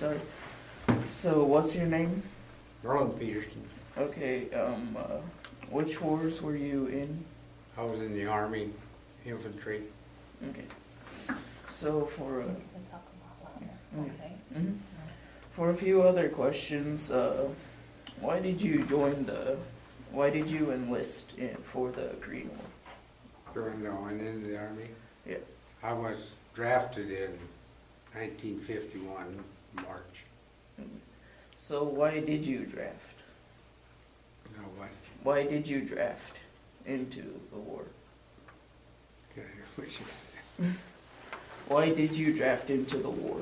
sorry. So, what's your name? Merlin Peterson. Okay, which wars were you in? I was in the Army Infantry. Okay. So, for You can talk about louder, okay? mhm. For a few other questions, why did you enlist for the Korean War? During I went into the Army. Yeah. I was drafted in 1951, March. So, why did you draft? No, what? Why did you draft into the war? Can I hear what you say? Why did you draft into the war?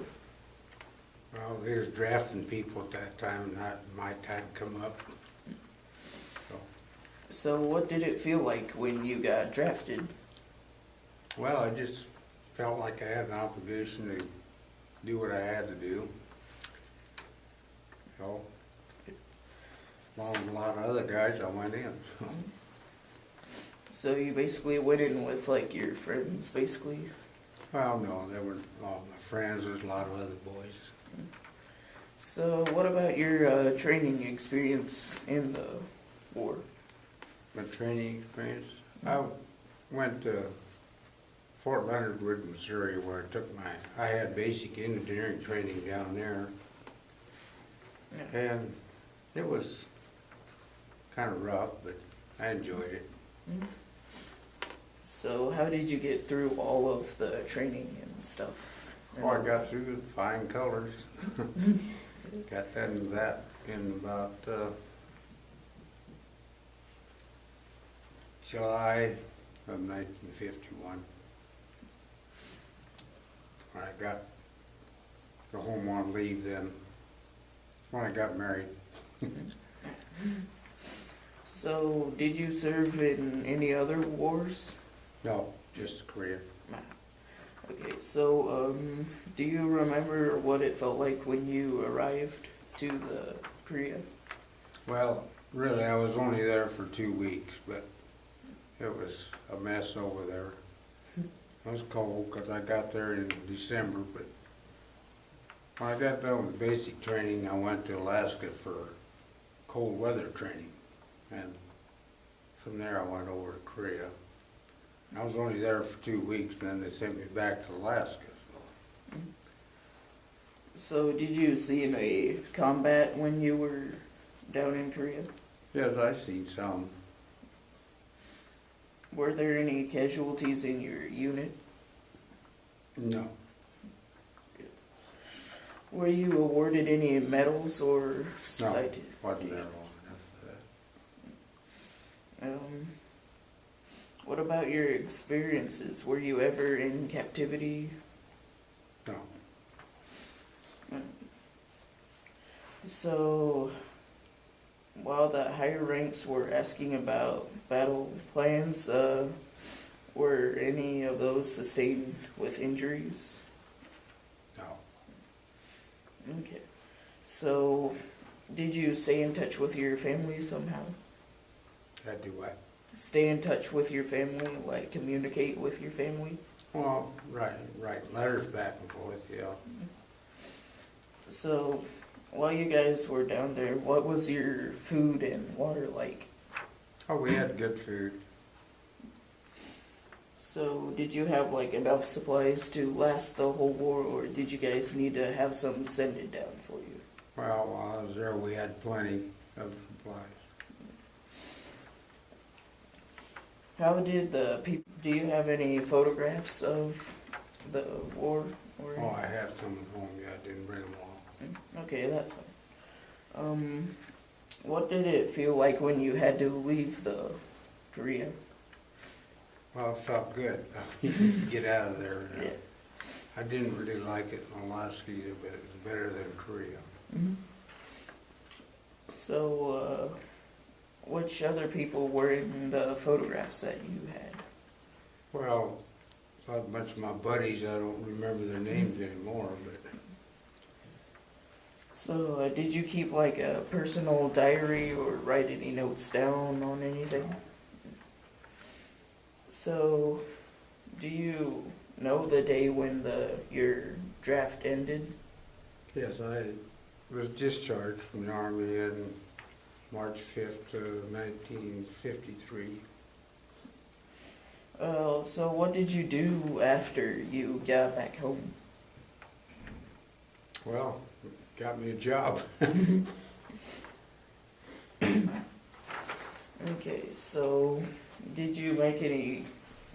Well, they was drafting people at that time, and not my time come up. So, what did it feel like when you got drafted? Well, I just felt like I had an obligation to do what I had to do. So, along with a lot of other guys, I went in. So, you basically went in with like your friends, basically? Well, no, they were all my friends. There's a lot of other boys. So, what about your training experience in the war? My training experience, I went to Fort Leonard Wood, Missouri, where I had basic engineering training down there, Yeah. and it was kind of rough, but I enjoyed it. Mhm. So, how did you get through all of the training and stuff? Oh, I got through with flying colors. Got done with that in about July of 1951. When I got the home on leave then, when I got married. So, did you serve in any other wars? No, just Korea. Okay, so do you remember what it felt like when you arrived to the Korea? Well, really, I was only there for 2 weeks, but it was a mess over there. It was cold because I got there in December, but when I got done with basic training, I went to Alaska for cold weather training, and from there I went over to Korea. I was only there for 2 weeks, and then they sent me back to Alaska. So, did you see any combat when you were down in Korea? Yes, I seen some. Were there any casualties in your unit? No, Were you awarded any medals or no, cited? wasn't there long enough for that. What about your experiences? Were you ever in captivity? No. So, while the higher ranks were asking about battle plans, were any of those sustained with injuries? No. Okay. So, did you stay in touch with your family somehow? I do what? Stay in touch with your family, like communicate with your family? Well, write letters back and forth, yeah. So, while you guys were down there, what was your food and water like? Oh, we had good food. So, did you have like enough supplies to last the whole war, or did you guys need to have some sent it down for you? Well, while I was there, we had plenty of supplies. How did the people? Do you have any photographs of the war? Or Oh, I have some at home, yeah, I didn't bring them all. Okay, that's fine. What did it feel like when you had to leave the Korea? Well, it felt good. Get out of there. Yeah. I didn't really like it in Alaska either, but it was better than Korea. Mm-hmm. So, which other people were in the photographs that you had? Well, a bunch of my buddies, I don't remember their names anymore, but So, did you keep like a personal diary or write any notes down on anything? So, do you know the day when your draft ended? Yes, I was discharged from the Army in March 5th of 1953. So what did you do after you got back home? Well, got me a job. Okay, so did you make any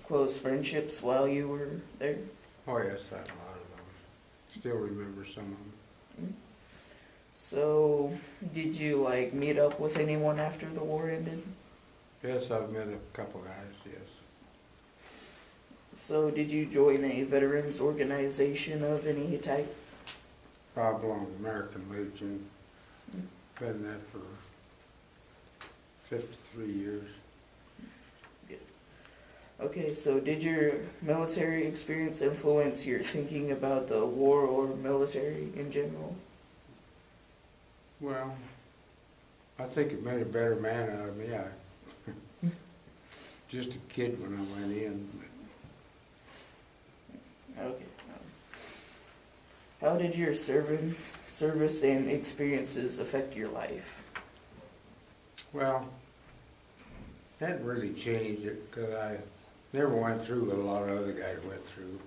close friendships while you were there? Oh yes, I had a lot of them. Still remember some of them. So did you like meet up with anyone after the war ended? Yes, I've met a couple guys, yes. So did you join a veterans organization of any type? I belong to American Legion. Been there for 53 years. Okay, so did your military experience influence your thinking about the war or military in general? Well, I think it made a better man out of me. I just a kid when I went in. Okay. How did your service and experiences affect your life? Well, that really changed it because I never went through what a lot of other guys went through.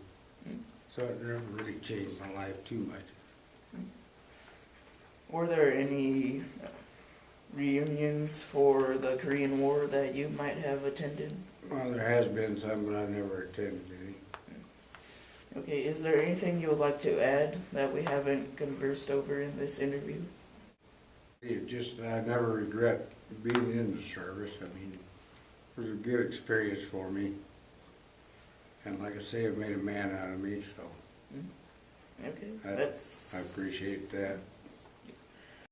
So it never really changed my life too much. Were there any reunions for the Korean War that you might have attended? Well, there has been some, but I never attended any. Okay, is there anything you would like to add that we haven't conversed over in this interview? It just, I never regret being in the service. I mean, it was a good experience for me. And like I say, it made a man out of me, so Okay, I appreciate that.